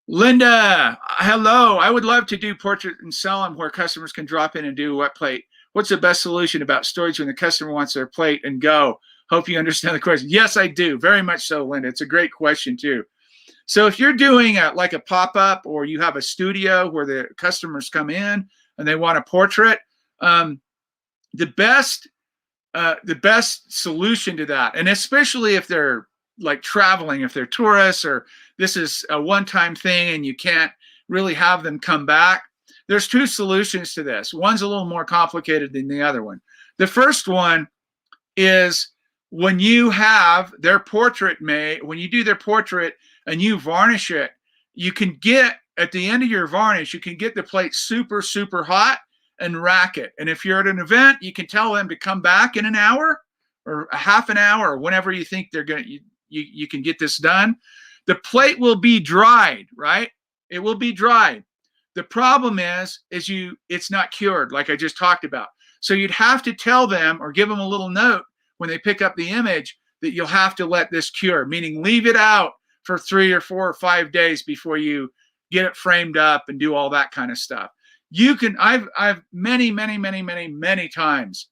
Linda, hello. I would love to do portrait and sell them where customers can drop in and do a wet plate. What's the best solution about storage when the customer wants their plate and go? Hope you understand the question. Yes, I do. Very much so, Linda. It's a great question, too. So if you're doing like a pop-up, or you have a studio where the customers come in and they want a portrait, the best solution to that, and especially if they're like traveling, if they're tourists, or this is a one-time thing and you can't really have them come back, there's two solutions to this. One's a little more complicated than the other one. The first one is when you have their portrait made, when you do their portrait and you varnish it, you can get, at the end of your varnish, you can get the plate super, super hot and rack it. And if you're at an event, you can tell them to come back in an hour or a half an hour, or whenever you think they're going to, you can get this done. The plate will be dried, right? It will be dry. The problem is it's not cured, like I just talked about. So you'd have to tell them or give them a little note when they pick up the image that you'll have to let this cure, meaning leave it out for 3 or 4 or 5 days before you get it framed up and do all that kind of stuff. You can, I've many times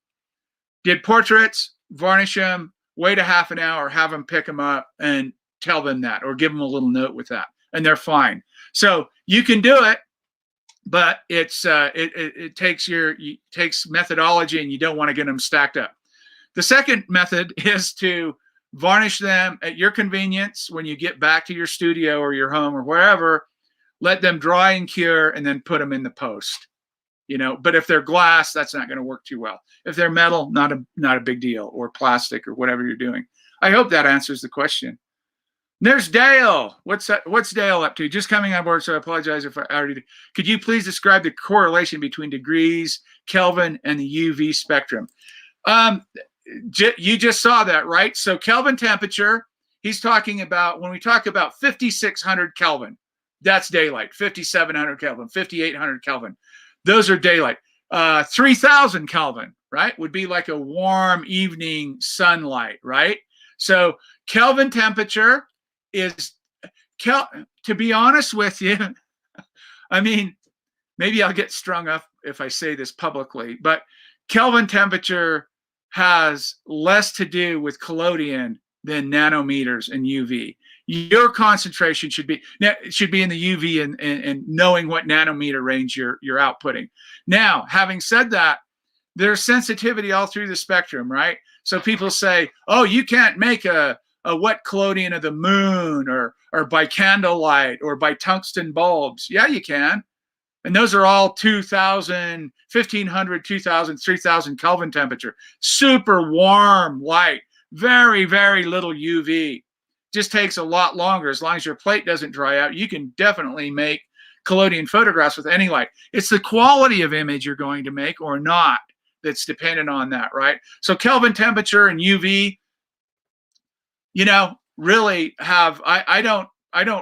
did portraits, varnish them, wait a half an hour, have them pick them up and tell them that, or give them a little note with that, and they're fine. So you can do it, but it takes methodology, and you don't want to get them stacked up. The second method is to varnish them at your convenience when you get back to your studio or your home or wherever. Let them dry and cure, and then put them in the post. But if they're glass, that's not going to work too well. If they're metal, not a big deal, or plastic or whatever you're doing. I hope that answers the question. There's Dale. What's Dale up to? Just coming on board, so I apologize if I already did. Could you please describe the correlation between degrees Kelvin and the UV spectrum? You just saw that, right? So Kelvin temperature, he's talking about, when we talk about 5,600 Kelvin, that's daylight. 5,700 Kelvin, 5,800 Kelvin. Those are daylight. 3,000 Kelvin, right, would be like a warm evening sunlight, right? So Kelvin temperature is, to be honest with you, I mean, maybe I'll get strung up if I say this publicly, but Kelvin temperature has less to do with collodion than nanometers and UV. Your concentration should be in the UV and knowing what nanometer range you're outputting. Now, having said that, there's sensitivity all through the spectrum, right? So people say, oh, you can't make a wet collodion of the moon or by candlelight or by tungsten bulbs. Yeah, you can. And those are all 2,000, 1,500, 2,000, 3,000 Kelvin temperature. Super warm light, very, very little UV. Just takes a lot longer. As long as your plate doesn't dry out, you can definitely make collodion photographs with any light. It's the quality of image you're going to make or not that's dependent on that, right? So Kelvin temperature and UV, really have, I don't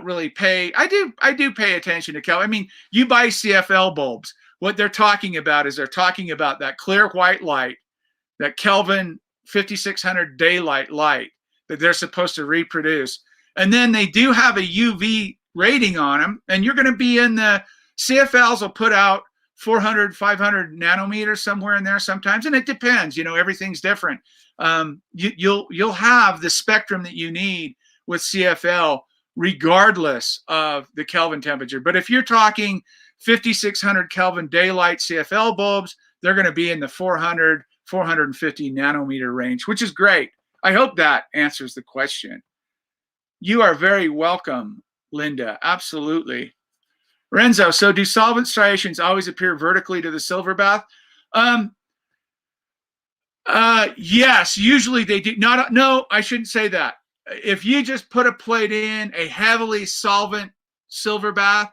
really pay, I do pay attention to Kelvin. I mean, you buy CFL bulbs. What they're talking about is they're talking about that clear white light, that Kelvin 5,600 daylight light that they're supposed to reproduce. And then they do have a UV rating on them, and you're going to be in the, CFLs will put out 400, 500 nanometers somewhere in there sometimes, and it depends, everything's different. You'll have the spectrum that you need with CFL regardless of the Kelvin temperature. But if you're talking 5,600 Kelvin daylight CFL bulbs, they're going to be in the 400, 450 nanometer range, which is great. I hope that answers the question. You are very welcome, Linda. Absolutely. Renzo, so do solvent striations always appear vertically to the silver bath? Yes, usually they do. No, I shouldn't say that. If you just put a plate in a heavily solvent silver bath,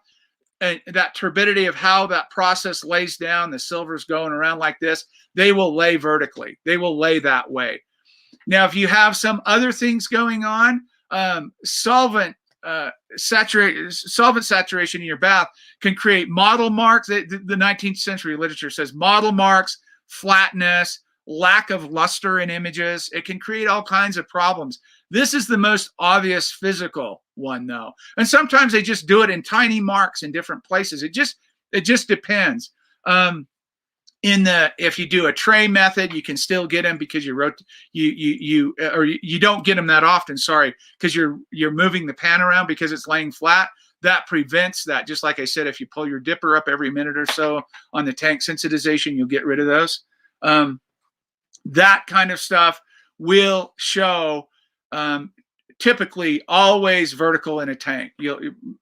and that turbidity of how that process lays down, the silver's going around like this, they will lay vertically. They will lay that way. Now, if you have some other things going on, solvent saturation in your bath can create mottle marks. The 19th century literature says mottle marks, flatness, lack of luster in images. It can create all kinds of problems. This is the most obvious physical one, though. And sometimes they just do it in tiny marks in different places. It just depends. If you do a tray method, you can still get them because you don't get them that often. Sorry, because you're moving the pan around because it's laying flat. That prevents that. Just like I said, if you pull your dipper up every minute or so on the tank sensitization, you'll get rid of those. That kind of stuff will show typically always vertical in a tank.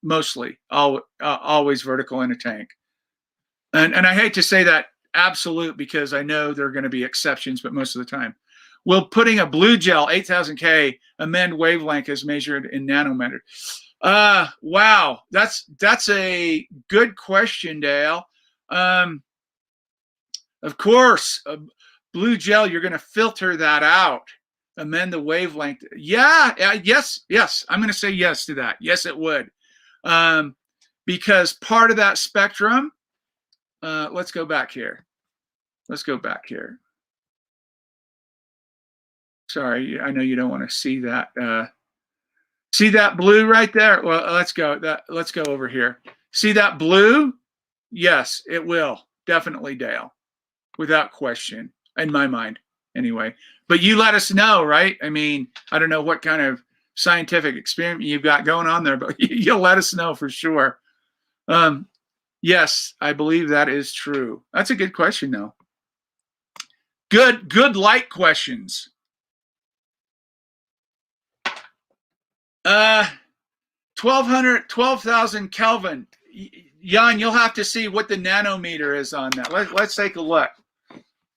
Mostly always vertical in a tank. And I hate to say that absolute because I know there are going to be exceptions, but most of the time. Will putting a blue gel 8000K amend wavelength as measured in nanometer? Wow, that's a good question, Dale. Of course, blue gel, you're going to filter that out, amend the wavelength. Yes. I'm going to say yes to that. Yes, it would. because part of that spectrum, let's go back here. Let's go back here. Sorry, I know you don't want to see that. See that blue right there? Well, let's go over here. See that blue? Yes, it will. Definitely, Dale. Without question, in my mind, anyway. But you let us know, right? I mean, I don't know what kind of scientific experiment you've got going on there, but you'll let us know for sure. Yes, I believe that is true. That's a good question, though. Good light questions. 12,000 Kelvin. Jan, you'll have to see what the nanometer is on that. Let's take a look.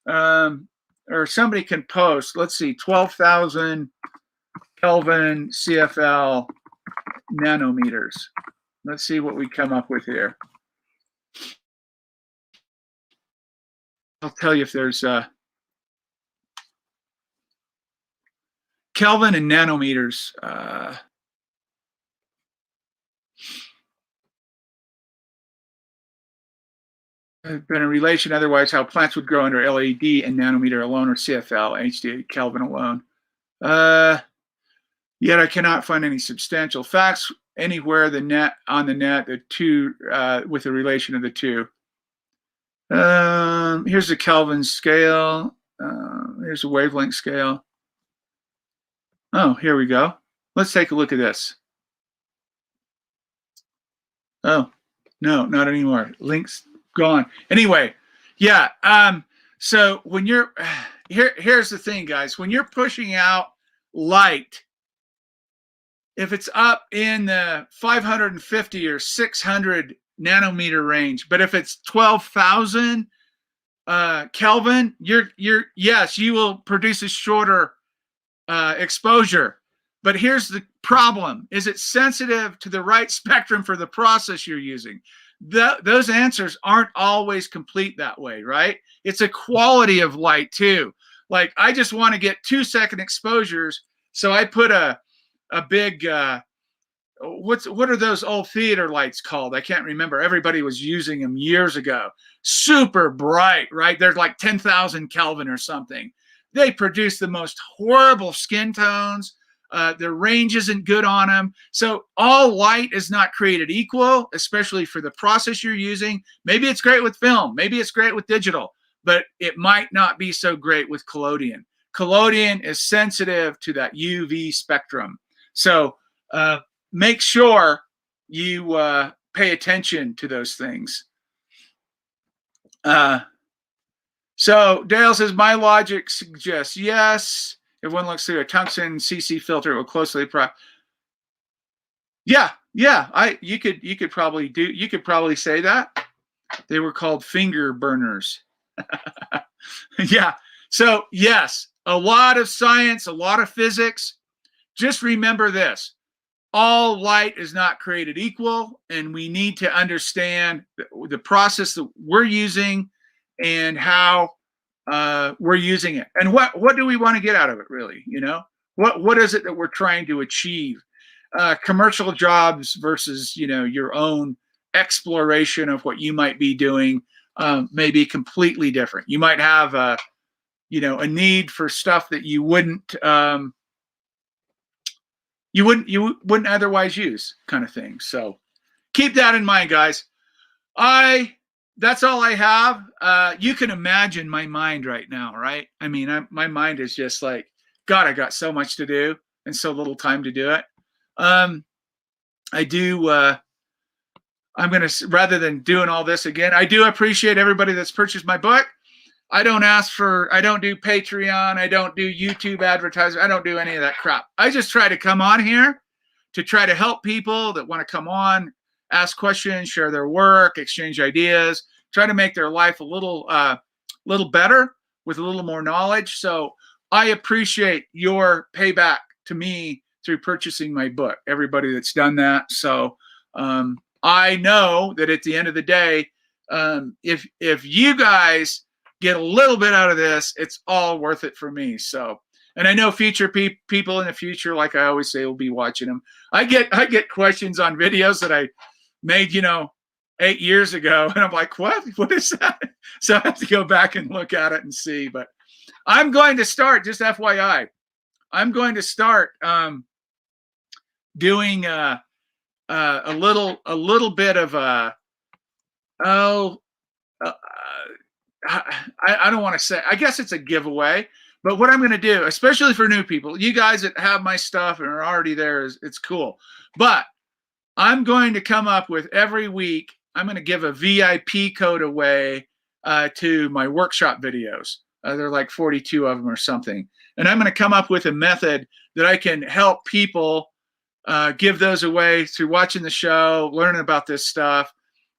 Or somebody can post. Let's see, 12,000 Kelvin CFL nanometers. Let's see what we come up with here. I'll tell you if there's Kelvin and nanometers. Been a relation otherwise how plants would grow under LED and nanometer alone, or CFL, HD Kelvin alone. Yet I cannot find any substantial facts anywhere on the net the two with the relation of the two. Here's the Kelvin scale. Here's the wavelength scale. Oh, here we go. Let's take a look at this. Oh, no, not anymore. Links gone. Anyway, yeah. So when you're here's the thing, guys. When you're pushing out light, if it's up in the 550 or 600 nanometer range, but if it's 12,000 Kelvin, yes, you will produce a shorter exposure. But here's the problem: is it sensitive to the right spectrum for the process you're using? Those answers aren't always complete that way, right? It's a quality of light too. Like, I just want to get 2-second exposures, so I put a big what are those old theater lights called? I can't remember. Everybody was using them years ago. Super bright, right? They're like 10,000 Kelvin or something. They produce the most horrible skin tones. The range isn't good on them. So all light is not created equal, especially for the process you're using. Maybe it's great with film. Maybe it's great with digital, but it might not be so great with collodion. Collodion is sensitive to that UV spectrum. So make sure you pay attention to those things. So Dale says, my logic suggests yes. If one looks through a tungsten CC filter, it will closely Yeah. You could probably say that. They were called finger burners. Yeah. So yes, a lot of science, a lot of physics. Just remember this: all light is not created equal, and we need to understand the process that we're using and how we're using it, and what do we want to get out of it, really? You know, what is it that we're trying to achieve? Commercial jobs versus, you know, your own exploration of what you might be doing may be completely different. You might have a need for stuff that you wouldn't otherwise use, kind of thing. So keep that in mind, guys. That's all I have. You can imagine my mind right now, right? I mean, my mind is just like, God, I got so much to do and so little time to do it. I'm going to, rather than doing all this again, I do appreciate everybody that's purchased my book. I don't do Patreon. I don't do YouTube advertising. I don't do any of that crap. I just try to come on here to try to help people that want to come on, ask questions, share their work, exchange ideas, try to make their life a little better with a little more knowledge. So I appreciate your payback to me through purchasing my book, everybody that's done that. So I know that at the end of the day, if you guys get a little bit out of this, it's all worth it for me. So, and I know future people in the future, like I always say, will be watching them. I get questions on videos that made, 8 years ago. And I'm like, what is that? So I have to go back and look at it and see. But I'm going to start, just FYI, I'm going to start doing a little bit of I don't want to say, I guess it's a giveaway, but what I'm going to do, especially for new people, you guys that have my stuff and are already there, it's cool. But I'm going to come up with every week, I'm going to give a VIP code away to my workshop videos. There are like 42 of them or something. And I'm going to come up with a method that I can help people give those away through watching the show, learning about this stuff,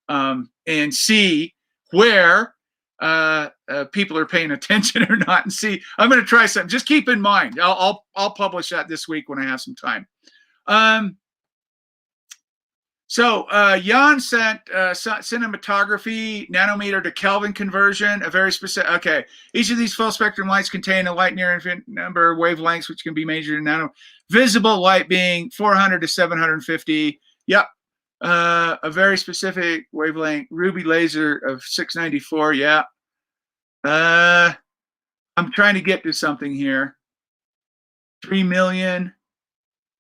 and see where people are paying attention or not. And see, I'm going to try something. Just keep in mind, I'll publish that this week when I have some time. So Jan sent cinematography, nanometer to Kelvin conversion, a very specific, okay. Each of these full spectrum lights contain a light near infinite number of wavelengths, which can be measured in nano. Visible light being 400 to 750. Yep. A very specific wavelength, ruby laser of 694. Yeah. I'm trying to get to something here. 3 million.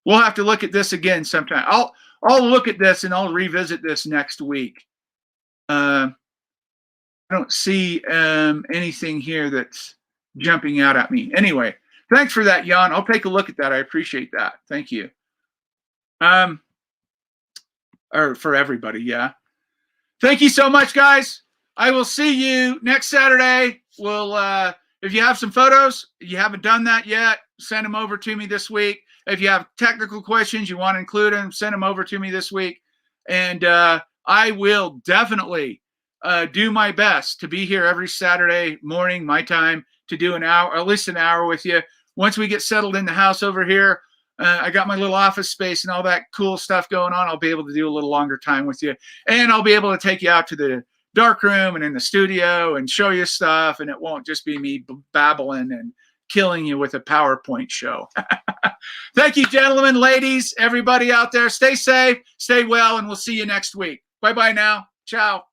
We'll have to look at this again sometime. I'll look at this and I'll revisit this next week. I don't see anything here that's jumping out at me. Anyway, thanks for that, Jan. I'll take a look at that. I appreciate that. Thank you. Or for everybody, yeah. Thank you so much, guys. I will see you next Saturday. We'll, if you have some photos, you haven't done that yet, send them over to me this week. If you have technical questions, you want to include them, send them over to me this week. And I will definitely do my best to be here every Saturday morning, my time, to do an hour, at least an hour with you. Once we get settled in the house over here, I got my little office space and all that cool stuff going on. I'll be able to do a little longer time with you. And I'll be able to take you out to the dark room and in the studio and show you stuff. And it won't just be me babbling and killing you with a PowerPoint show. Thank you, gentlemen, ladies, everybody out there. Stay safe, stay well, and we'll see you next week. Bye-bye now. Ciao.